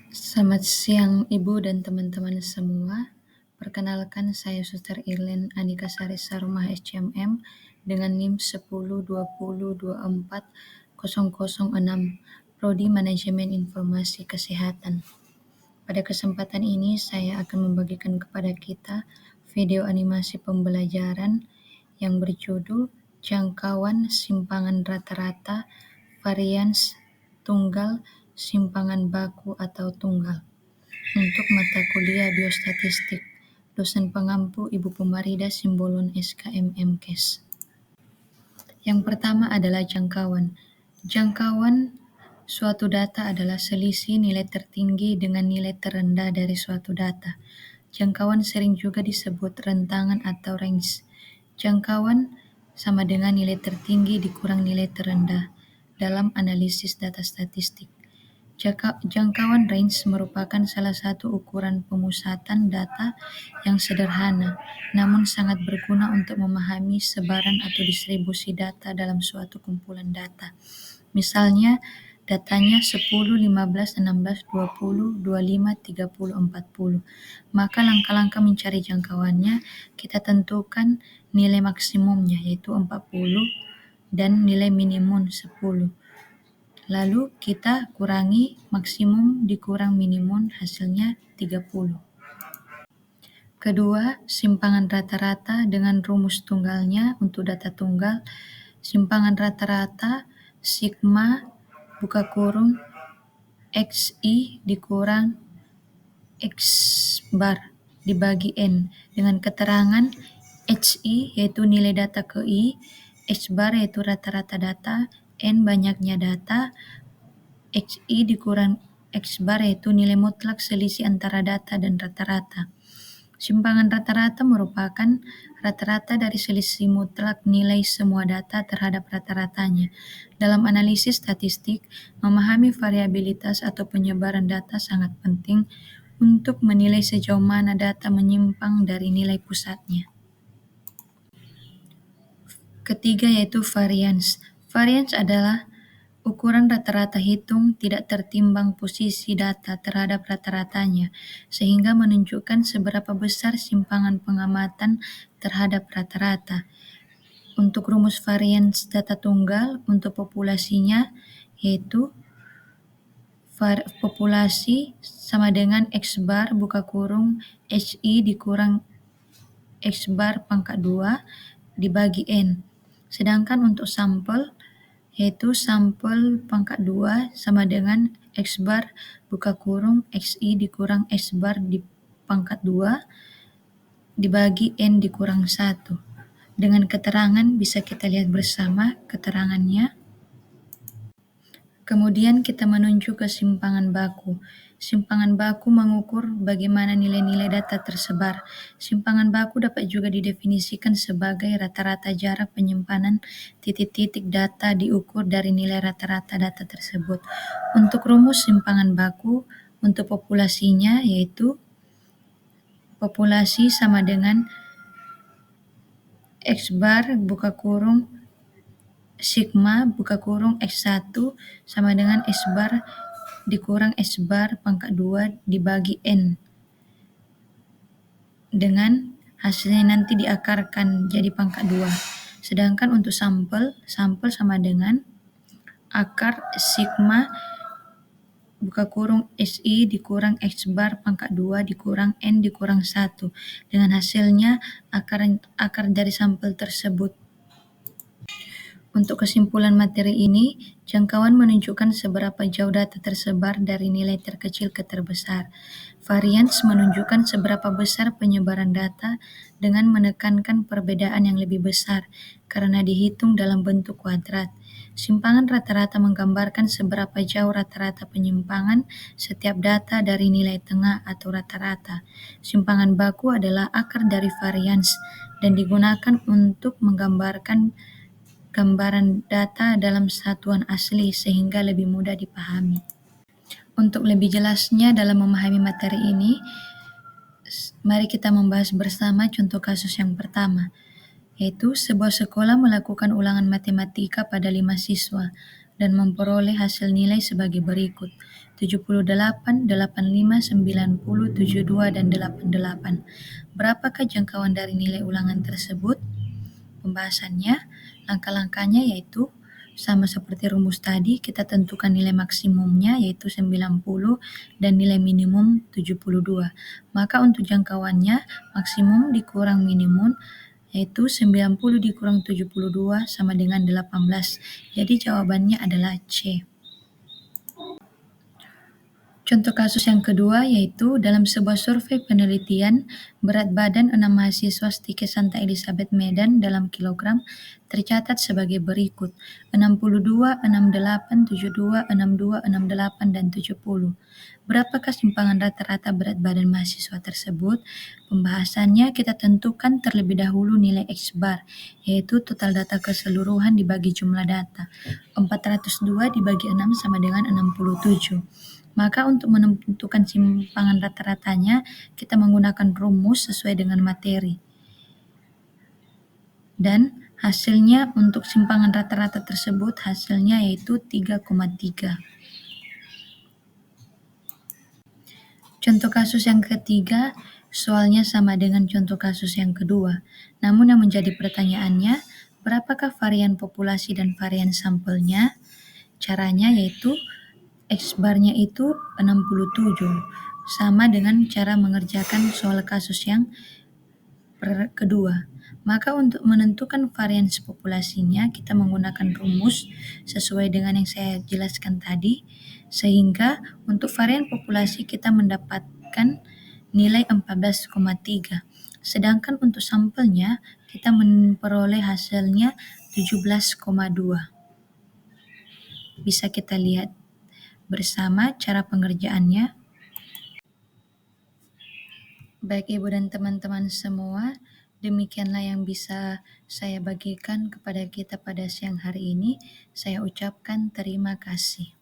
Selamat siang Ibu dan teman-teman semua. Perkenalkan saya Suster Irlen Andika Sari Sarumah SCMM dengan NIM 1020240006 Prodi Manajemen Informasi Kesehatan. Pada kesempatan ini saya akan membagikan kepada kita video animasi pembelajaran yang berjudul Jangkauan Simpangan Rata-Rata Varians Tunggal Simpangan Baku atau Tunggal untuk mata kuliah Biostatistik. Dosen pengampu Ibu Pumarida Simbolon SKM MKes. Yang pertama adalah jangkauan. Jangkauan suatu data adalah selisih nilai tertinggi dengan nilai terendah dari suatu data. Jangkauan sering juga disebut rentangan atau range. Jangkauan sama dengan nilai tertinggi dikurang nilai terendah dalam analisis data statistik. Jangkauan range merupakan salah satu ukuran pemusatan data yang sederhana, namun sangat berguna untuk memahami sebaran atau distribusi data dalam suatu kumpulan data. Misalnya, datanya 10, 15, 16, 20, 25, 30, 40. Maka langkah-langkah mencari jangkauannya, kita tentukan nilai maksimumnya yaitu 40 dan nilai minimum 10. Lalu kita kurangi maksimum dikurang minimum, hasilnya 30. Kedua, simpangan rata-rata dengan rumus tunggalnya untuk data tunggal. Simpangan rata-rata sigma buka kurung XI dikurang X bar dibagi N dengan keterangan HI yaitu nilai data ke I, X bar yaitu rata-rata data, N banyaknya data, XI dikurang X bar yaitu nilai mutlak selisih antara data dan rata-rata. Simpangan rata-rata merupakan rata-rata dari selisih mutlak nilai semua data terhadap rata-ratanya. Dalam analisis statistik, memahami variabilitas atau penyebaran data sangat penting untuk menilai sejauh mana data menyimpang dari nilai pusatnya. Ketiga yaitu varians. Varians adalah ukuran rata-rata hitung tidak tertimbang posisi data terhadap rata-ratanya, sehingga menunjukkan seberapa besar simpangan pengamatan terhadap rata-rata. Untuk rumus varians data tunggal untuk populasinya yaitu populasi sama dengan X bar buka kurung HI dikurang X bar pangkat 2 dibagi N. Sedangkan untuk sampel yaitu sampel pangkat 2 sama dengan X bar buka kurung XI dikurang X bar di pangkat 2 dibagi N dikurang 1. Dengan keterangan bisa kita lihat bersama keterangannya. Kemudian kita menuju ke simpangan baku. Simpangan baku mengukur bagaimana nilai-nilai data tersebar. Simpangan baku dapat juga didefinisikan sebagai rata-rata jarak penyimpanan titik-titik data diukur dari nilai rata-rata data tersebut. Untuk rumus simpangan baku untuk populasinya yaitu populasi sama dengan X bar buka kurung sigma buka kurung X1 sama dengan S bar dikurang S bar pangkat 2 dibagi N. Dengan hasilnya nanti diakarkan jadi pangkat 2. Sedangkan untuk sampel sama dengan akar sigma buka kurung SI dikurang X bar pangkat 2 dikurang N dikurang 1. Dengan hasilnya akar dari sampel tersebut. Untuk kesimpulan materi ini, jangkauan menunjukkan seberapa jauh data tersebar dari nilai terkecil ke terbesar. Varians menunjukkan seberapa besar penyebaran data dengan menekankan perbedaan yang lebih besar karena dihitung dalam bentuk kuadrat. Simpangan rata-rata menggambarkan seberapa jauh rata-rata penyimpangan setiap data dari nilai tengah atau rata-rata. Simpangan baku adalah akar dari varians dan digunakan untuk menggambarkan gambaran data dalam satuan asli sehingga lebih mudah dipahami. Untuk lebih jelasnya dalam memahami materi ini, mari kita membahas bersama contoh kasus yang pertama, yaitu sebuah sekolah melakukan ulangan matematika pada 5 siswa. dan memperoleh hasil nilai sebagai berikut: 78, 85, 90, 72, dan 88. Berapakah jangkauan dari nilai ulangan tersebut? Pembahasannya, langkah-langkahnya yaitu sama seperti rumus tadi, kita tentukan nilai maksimumnya yaitu 90 dan nilai minimum 72. Maka untuk jangkauannya, maksimum dikurang minimum yaitu 90 dikurang 72 sama dengan 18. Jadi jawabannya adalah C. Contoh kasus yang kedua yaitu dalam sebuah survei penelitian, berat badan 6 mahasiswa Stike Santa Elizabeth Medan dalam kilogram tercatat sebagai berikut: 62, 68, 72, 62, 68, dan 70. Berapakah simpangan rata-rata berat badan mahasiswa tersebut? Pembahasannya, kita tentukan terlebih dahulu nilai X bar, yaitu total data keseluruhan dibagi jumlah data. 402 dibagi 6 sama dengan 67. Maka untuk menentukan simpangan rata-ratanya, kita menggunakan rumus sesuai dengan materi. Dan hasilnya untuk simpangan rata-rata tersebut, hasilnya yaitu 3,3. Contoh kasus yang ketiga, soalnya sama dengan contoh kasus yang kedua. Namun yang menjadi pertanyaannya, berapakah varian populasi dan varian sampelnya? Caranya yaitu X barnya itu 67, sama dengan cara mengerjakan soal kasus yang kedua. Maka untuk menentukan varian populasinya, kita menggunakan rumus sesuai dengan yang saya jelaskan tadi, sehingga untuk varian populasi kita mendapatkan nilai 14,3. Sedangkan untuk sampelnya, kita memperoleh hasilnya 17,2. Bisa kita lihat bersama cara pengerjaannya. Baik Ibu dan teman-teman semua, demikianlah yang bisa saya bagikan kepada kita pada siang hari ini. Saya ucapkan terima kasih.